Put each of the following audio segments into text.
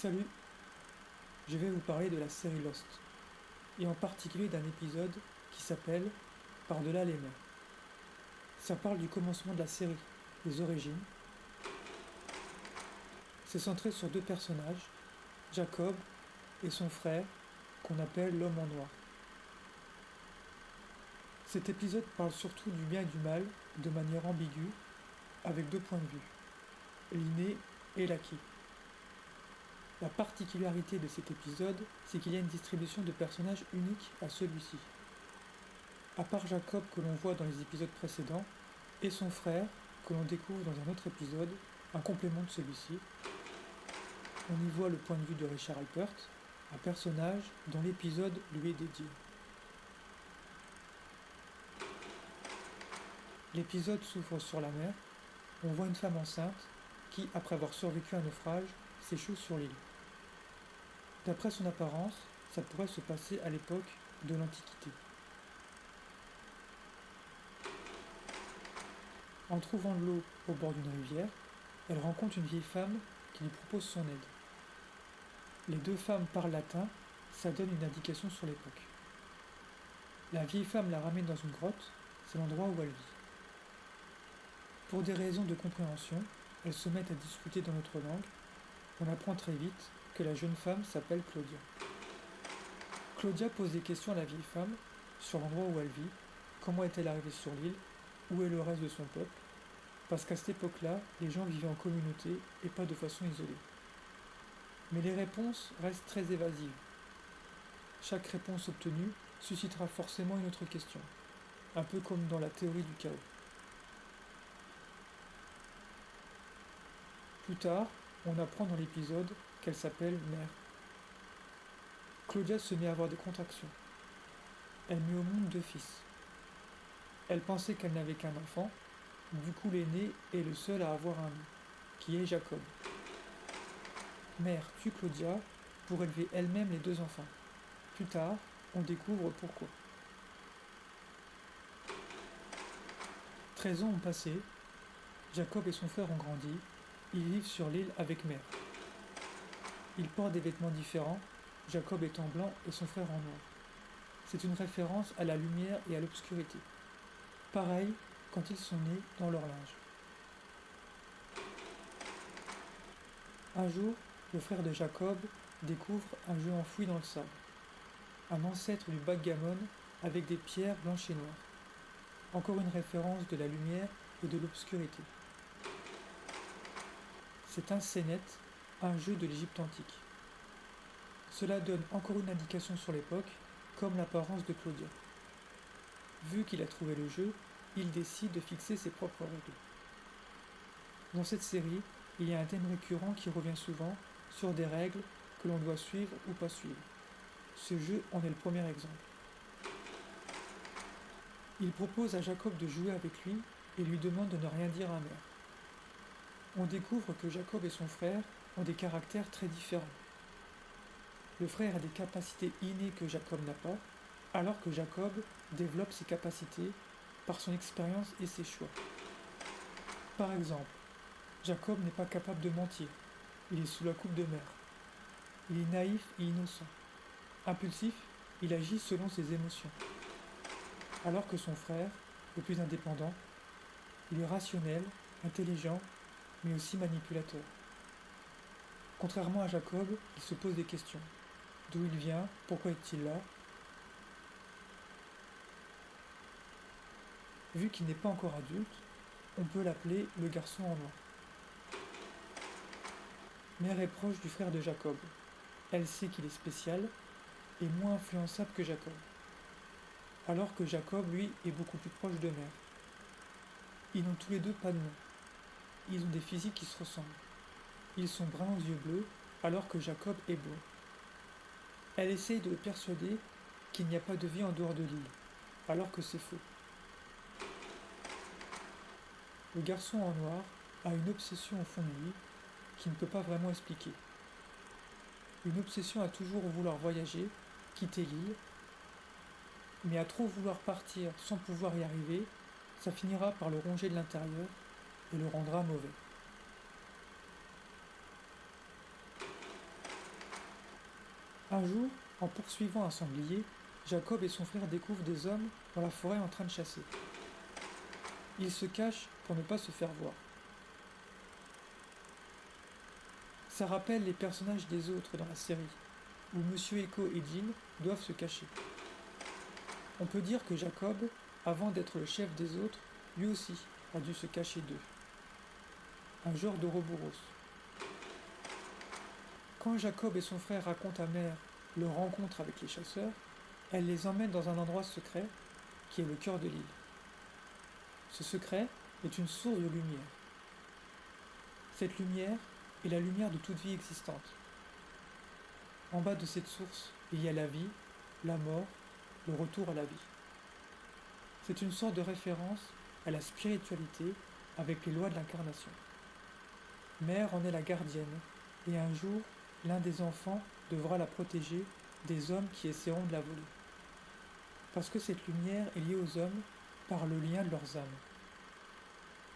Salut, je vais vous parler de la série Lost, et en particulier d'un épisode qui s'appelle Par-delà les mers. Ça parle du commencement de la série, des origines. C'est centré sur deux personnages, Jacob et son frère, qu'on appelle l'homme en noir. Cet épisode parle surtout du bien et du mal, de manière ambiguë, avec deux points de vue, l'inné et l'acquis. La particularité de cet épisode, c'est qu'il y a une distribution de personnages unique à celui-ci. À part Jacob que l'on voit dans les épisodes précédents, et son frère, que l'on découvre dans un autre épisode, un complément de celui-ci, on y voit le point de vue de Richard Alpert, un personnage dont l'épisode lui est dédié. L'épisode s'ouvre sur la mer, on voit une femme enceinte qui, après avoir survécu à un naufrage, s'échoue sur l'île. D'après son apparence, ça pourrait se passer à l'époque de l'Antiquité. En trouvant de l'eau au bord d'une rivière, elle rencontre une vieille femme qui lui propose son aide. Les deux femmes parlent latin, ça donne une indication sur l'époque. La vieille femme la ramène dans une grotte, c'est l'endroit où elle vit. Pour des raisons de compréhension, elles se mettent à discuter dans notre langue. On apprend très vite que la jeune femme s'appelle Claudia. Claudia pose des questions à la vieille femme sur l'endroit où elle vit, comment est-elle arrivée sur l'île, où est le reste de son peuple, parce qu'à cette époque-là, les gens vivaient en communauté et pas de façon isolée. Mais les réponses restent très évasives. Chaque réponse obtenue suscitera forcément une autre question, un peu comme dans la théorie du chaos. Plus tard, on apprend dans l'épisode qu'elle s'appelle Mère. Claudia se met à avoir des contractions. Elle met au monde deux fils. Elle pensait qu'elle n'avait qu'un enfant, du coup l'aîné est le seul à avoir un nom, qui est Jacob. Mère tue Claudia pour élever elle-même les deux enfants. Plus tard, on découvre pourquoi. 13 ans ont passé, Jacob et son frère ont grandi, ils vivent sur l'île avec Mère. Ils portent des vêtements différents, Jacob étant blanc et son frère en noir. C'est une référence à la lumière et à l'obscurité. Pareil quand ils sont nés dans leur linge. Un jour, le frère de Jacob découvre un jeu enfoui dans le sable. Un ancêtre du backgammon avec des pierres blanches et noires. Encore une référence de la lumière et de l'obscurité. C'est un sénet, un jeu de l'Égypte antique. Cela donne encore une indication sur l'époque, comme l'apparence de Claudia. Vu qu'il a trouvé le jeu, il décide de fixer ses propres règles. Dans cette série, il y a un thème récurrent qui revient souvent sur des règles que l'on doit suivre ou pas suivre. Ce jeu en est le premier exemple. Il propose à Jacob de jouer avec lui et lui demande de ne rien dire à Mère. On découvre que Jacob et son frère ont des caractères très différents. Le frère a des capacités innées que Jacob n'a pas, alors que Jacob développe ses capacités par son expérience et ses choix. Par exemple, Jacob n'est pas capable de mentir, il est sous la coupe de Mère. Il est naïf et innocent. Impulsif, il agit selon ses émotions. Alors que son frère, le plus indépendant, il est rationnel, intelligent, mais aussi manipulateur. Contrairement à Jacob, il se pose des questions. D'où il vient? Pourquoi est-il là? Vu qu'il n'est pas encore adulte, on peut l'appeler le garçon en noir. Mère est proche du frère de Jacob. Elle sait qu'il est spécial et moins influençable que Jacob. Alors que Jacob, lui, est beaucoup plus proche de Mère. Ils n'ont tous les deux pas de nom. Ils ont des physiques qui se ressemblent. Ils sont bruns aux yeux bleus, alors que Jacob est blond. Elle essaye de le persuader qu'il n'y a pas de vie en dehors de l'île, alors que c'est faux. Le garçon en noir a une obsession au fond de lui qu'il ne peut pas vraiment expliquer. Une obsession à toujours vouloir voyager, quitter l'île, mais à trop vouloir partir sans pouvoir y arriver, ça finira par le ronger de l'intérieur et le rendra mauvais. Un jour, en poursuivant un sanglier, Jacob et son frère découvrent des hommes dans la forêt en train de chasser. Ils se cachent pour ne pas se faire voir. Ça rappelle les personnages des autres dans la série, où Monsieur Echo et Jill doivent se cacher. On peut dire que Jacob, avant d'être le chef des autres, lui aussi a dû se cacher d'eux. Un genre d'Ouroboros. Quand Jacob et son frère racontent à Mère leur rencontre avec les chasseurs, elle les emmène dans un endroit secret qui est le cœur de l'île. Ce secret est une source de lumière. Cette lumière est la lumière de toute vie existante. En bas de cette source, il y a la vie, la mort, le retour à la vie. C'est une sorte de référence à la spiritualité avec les lois de l'incarnation. Mère en est la gardienne, et un jour, l'un des enfants devra la protéger des hommes qui essaieront de la voler. Parce que cette lumière est liée aux hommes par le lien de leurs âmes.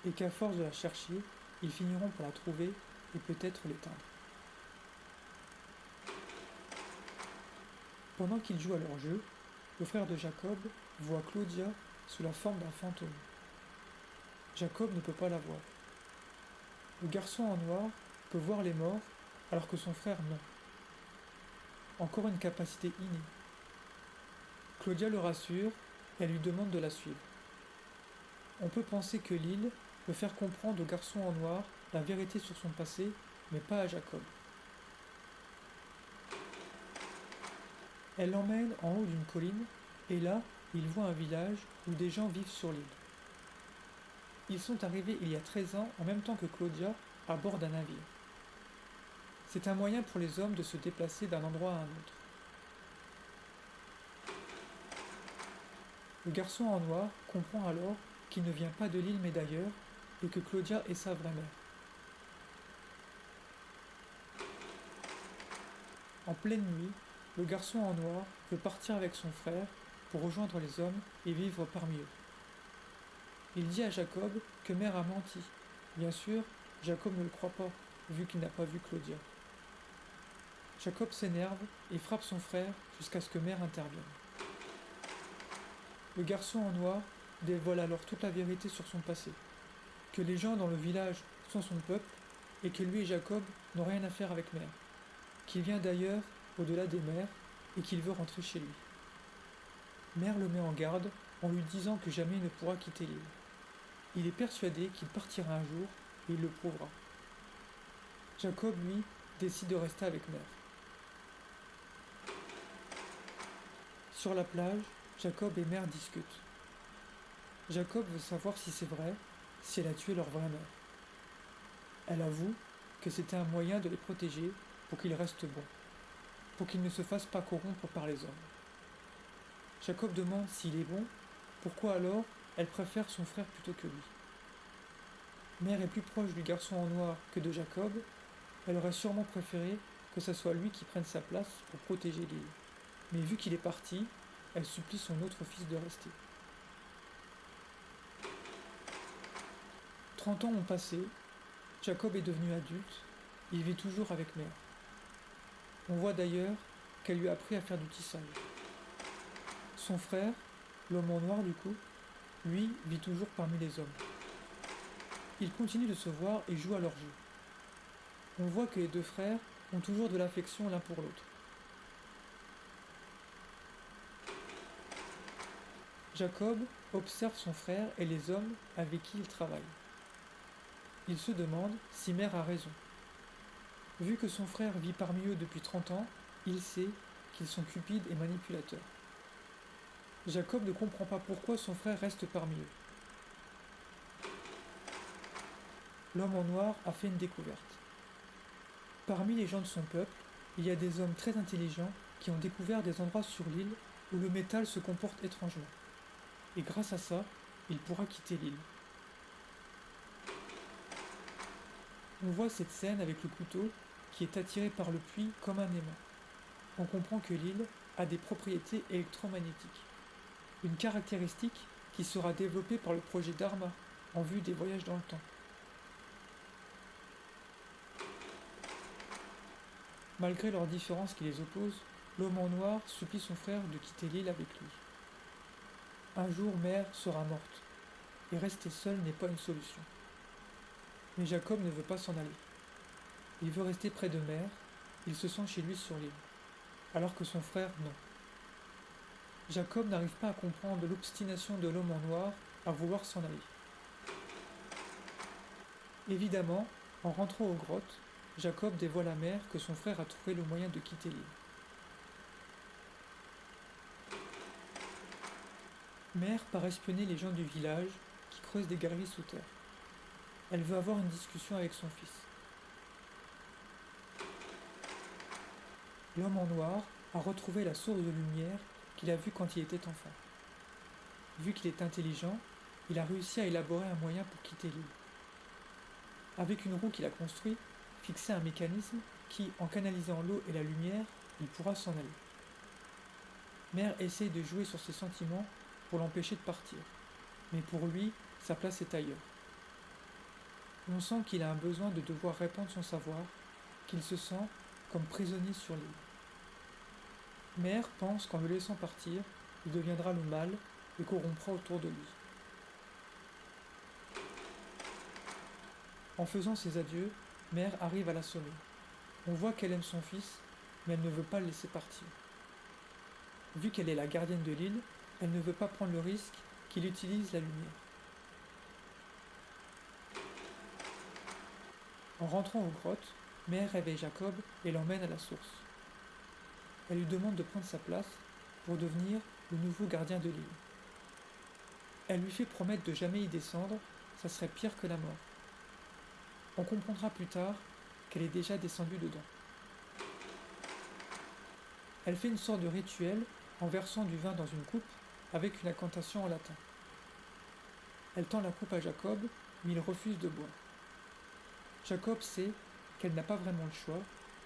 Et qu'à force de la chercher, ils finiront par la trouver et peut-être l'éteindre. Pendant qu'ils jouent à leur jeu, le frère de Jacob voit Claudia sous la forme d'un fantôme. Jacob ne peut pas la voir. Le garçon en noir peut voir les morts alors que son frère non. Encore une capacité innée. Claudia le rassure et elle lui demande de la suivre. On peut penser que l'île veut faire comprendre au garçon en noir la vérité sur son passé, mais pas à Jacob. Elle l'emmène en haut d'une colline, et là, il voit un village où des gens vivent sur l'île. Ils sont arrivés il y a 13 ans en même temps que Claudia à bord d'un navire. C'est un moyen pour les hommes de se déplacer d'un endroit à un autre. Le garçon en noir comprend alors qu'il ne vient pas de l'île mais d'ailleurs, et que Claudia est sa vraie mère. En pleine nuit, le garçon en noir veut partir avec son frère pour rejoindre les hommes et vivre parmi eux. Il dit à Jacob que Mère a menti. Bien sûr, Jacob ne le croit pas, vu qu'il n'a pas vu Claudia. Jacob s'énerve et frappe son frère jusqu'à ce que Mère intervienne. Le garçon en noir dévoile alors toute la vérité sur son passé, que les gens dans le village sont son peuple et que lui et Jacob n'ont rien à faire avec Mère, qu'il vient d'ailleurs au-delà des mers et qu'il veut rentrer chez lui. Mère le met en garde en lui disant que jamais il ne pourra quitter l'île. Il est persuadé qu'il partira un jour et il le prouvera. Jacob, lui, décide de rester avec Mère. Sur la plage, Jacob et Mère discutent. Jacob veut savoir si c'est vrai, si elle a tué leur vraie mère. Elle avoue que c'était un moyen de les protéger pour qu'ils restent bons, pour qu'ils ne se fassent pas corrompre par les hommes. Jacob demande s'il est bon, pourquoi alors elle préfère son frère plutôt que lui. Mère est plus proche du garçon en noir que de Jacob, elle aurait sûrement préféré que ce soit lui qui prenne sa place pour protéger l'île. Mais vu qu'il est parti, elle supplie son autre fils de rester. 30 ans ont passé, Jacob est devenu adulte, il vit toujours avec Mère. On voit d'ailleurs qu'elle lui a appris à faire du tissage. Son frère, l'homme en noir du coup, lui vit toujours parmi les hommes. Ils continuent de se voir et jouent à leur jeu. On voit que les deux frères ont toujours de l'affection l'un pour l'autre. Jacob observe son frère et les hommes avec qui il travaille. Il se demande si Mère a raison. Vu que son frère vit parmi eux depuis 30 ans, il sait qu'ils sont cupides et manipulateurs. Jacob ne comprend pas pourquoi son frère reste parmi eux. L'homme en noir a fait une découverte. Parmi les gens de son peuple, il y a des hommes très intelligents qui ont découvert des endroits sur l'île où le métal se comporte étrangement. Et grâce à ça, il pourra quitter l'île. On voit cette scène avec le couteau qui est attiré par le puits comme un aimant. On comprend que l'île a des propriétés électromagnétiques. Une caractéristique qui sera développée par le projet Dharma en vue des voyages dans le temps. Malgré leurs différences qui les opposent, l'homme en noir supplie son frère de quitter l'île avec lui. Un jour, Mère sera morte, et rester seul n'est pas une solution. Mais Jacob ne veut pas s'en aller. Il veut rester près de Mère, il se sent chez lui sur l'île, alors que son frère, non. Jacob n'arrive pas à comprendre l'obstination de l'homme en noir à vouloir s'en aller. Évidemment, en rentrant aux grottes, Jacob dévoile à Mère que son frère a trouvé le moyen de quitter l'île. Mère part espionner les gens du village qui creusent des galeries sous terre. Elle veut avoir une discussion avec son fils. L'homme en noir a retrouvé la source de lumière qu'il a vue quand il était enfant. Vu qu'il est intelligent, il a réussi à élaborer un moyen pour quitter l'île. Avec une roue qu'il a construite, fixé un mécanisme qui, en canalisant l'eau et la lumière, il pourra s'en aller. Mère essaye de jouer sur ses sentiments pour l'empêcher de partir, mais pour lui, sa place est ailleurs. On sent qu'il a un besoin de devoir répandre son savoir, qu'il se sent comme prisonnier sur l'île. Mère pense qu'en le laissant partir, il deviendra le mal et corrompra autour de lui. En faisant ses adieux, Mère arrive à l'assommer. On voit qu'elle aime son fils, mais elle ne veut pas le laisser partir. Vu qu'elle est la gardienne de l'île, elle ne veut pas prendre le risque qu'il utilise la lumière. En rentrant aux grottes, Mère réveille Jacob et l'emmène à la source. Elle lui demande de prendre sa place pour devenir le nouveau gardien de l'île. Elle lui fait promettre de jamais y descendre, ça serait pire que la mort. On comprendra plus tard qu'elle est déjà descendue dedans. Elle fait une sorte de rituel en versant du vin dans une coupe avec une incantation en latin. Elle tend la coupe à Jacob, mais il refuse de boire. Jacob sait qu'elle n'a pas vraiment le choix,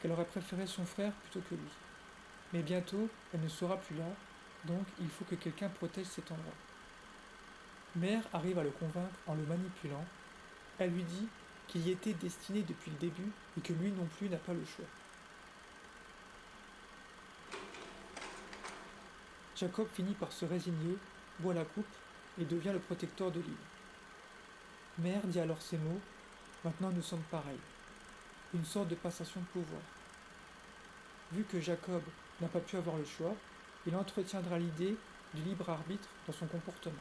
qu'elle aurait préféré son frère plutôt que lui. Mais bientôt, elle ne sera plus là, donc il faut que quelqu'un protège cet endroit. Mère arrive à le convaincre en le manipulant. Elle lui dit qu'il y était destiné depuis le début et que lui non plus n'a pas le choix. Jacob finit par se résigner, boit la coupe et devient le protecteur de l'île. Mère dit alors ces mots: maintenant nous sommes pareils. Une sorte de passation de pouvoir. Vu que Jacob n'a pas pu avoir le choix, il entretiendra l'idée du libre arbitre dans son comportement.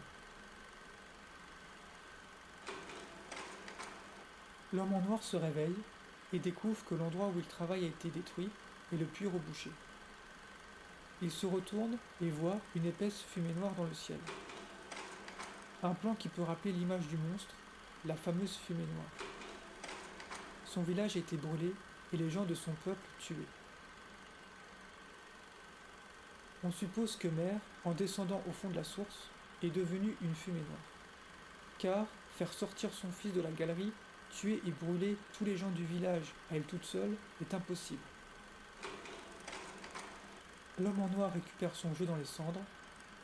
L'homme en noir se réveille et découvre que l'endroit où il travaille a été détruit et le puits rebouché. Il se retourne et voit une épaisse fumée noire dans le ciel. Un plan qui peut rappeler l'image du monstre, la fameuse fumée noire. Son village a été brûlé et les gens de son peuple tués. On suppose que Mère, en descendant au fond de la source, est devenue une fumée noire. Car faire sortir son fils de la galerie, tuer et brûler tous les gens du village à elle toute seule est impossible. L'homme en noir récupère son jeu dans les cendres,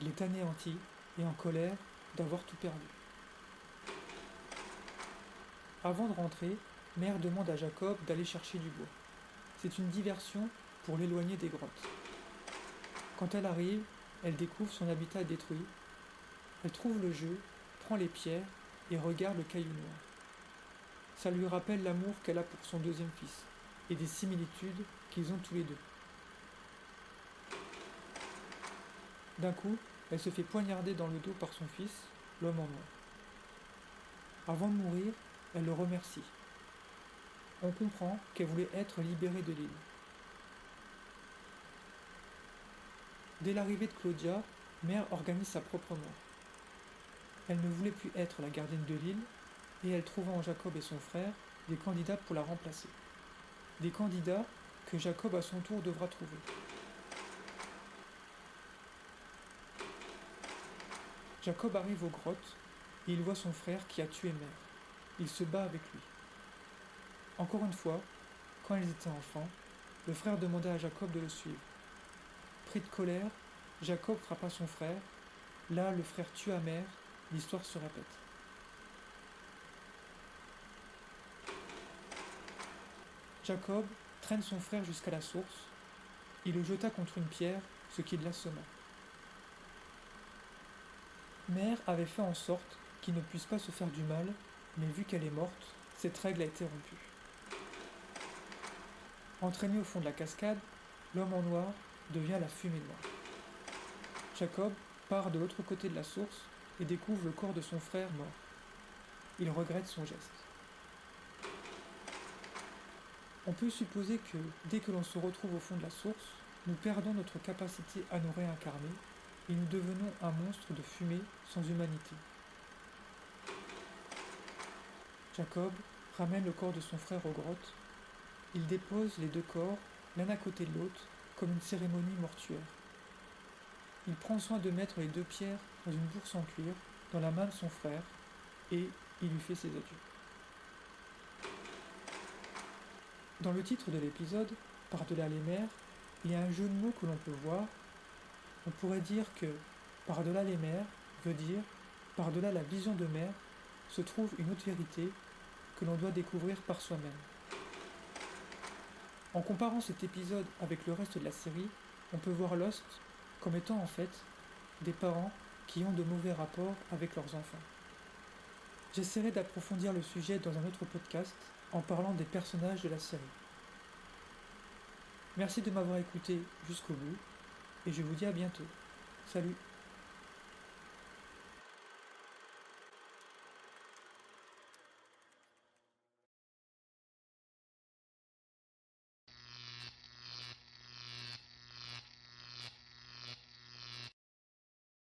il est anéanti et en colère d'avoir tout perdu. Avant de rentrer, Mère demande à Jacob d'aller chercher du bois. C'est une diversion pour l'éloigner des grottes. Quand elle arrive, elle découvre son habitat détruit. Elle trouve le jeu, prend les pierres et regarde le caillou noir. Ça lui rappelle l'amour qu'elle a pour son deuxième fils et des similitudes qu'ils ont tous les deux. D'un coup, elle se fait poignarder dans le dos par son fils, l'homme en noir. Avant de mourir, elle le remercie. On comprend qu'elle voulait être libérée de l'île. Dès l'arrivée de Claudia, Mère organise sa propre mort. Elle ne voulait plus être la gardienne de l'île et elle trouva en Jacob et son frère des candidats pour la remplacer. Des candidats que Jacob à son tour devra trouver. Jacob arrive aux grottes et il voit son frère qui a tué Mère. Il se bat avec lui. Encore une fois, quand ils étaient enfants, le frère demanda à Jacob de le suivre. Pris de colère, Jacob frappa son frère. Là, le frère tua Mère, l'histoire se répète. Jacob traîne son frère jusqu'à la source. Il le jeta contre une pierre, ce qui l'assomma. Mère avait fait en sorte qu'il ne puisse pas se faire du mal, mais vu qu'elle est morte, cette règle a été rompue. Entraîné au fond de la cascade, l'homme en noir devient la fumée noire. Jacob part de l'autre côté de la source et découvre le corps de son frère mort. Il regrette son geste. On peut supposer que, dès que l'on se retrouve au fond de la source, nous perdons notre capacité à nous réincarner et nous devenons un monstre de fumée sans humanité. Jacob ramène le corps de son frère aux grottes. Il dépose les deux corps, l'un à côté de l'autre, comme une cérémonie mortuaire. Il prend soin de mettre les deux pierres dans une bourse en cuir, dans la main de son frère, et il lui fait ses adieux. Dans le titre de l'épisode, Par-delà les mers, il y a un jeu de mots que l'on peut voir. On pourrait dire que par-delà les mers veut dire par-delà la vision de mer se trouve une autre vérité que l'on doit découvrir par soi-même. En comparant cet épisode avec le reste de la série, on peut voir Lost comme étant en fait des parents qui ont de mauvais rapports avec leurs enfants. J'essaierai d'approfondir le sujet dans un autre podcast en parlant des personnages de la série. Merci de m'avoir écouté jusqu'au bout et je vous dis à bientôt. Salut!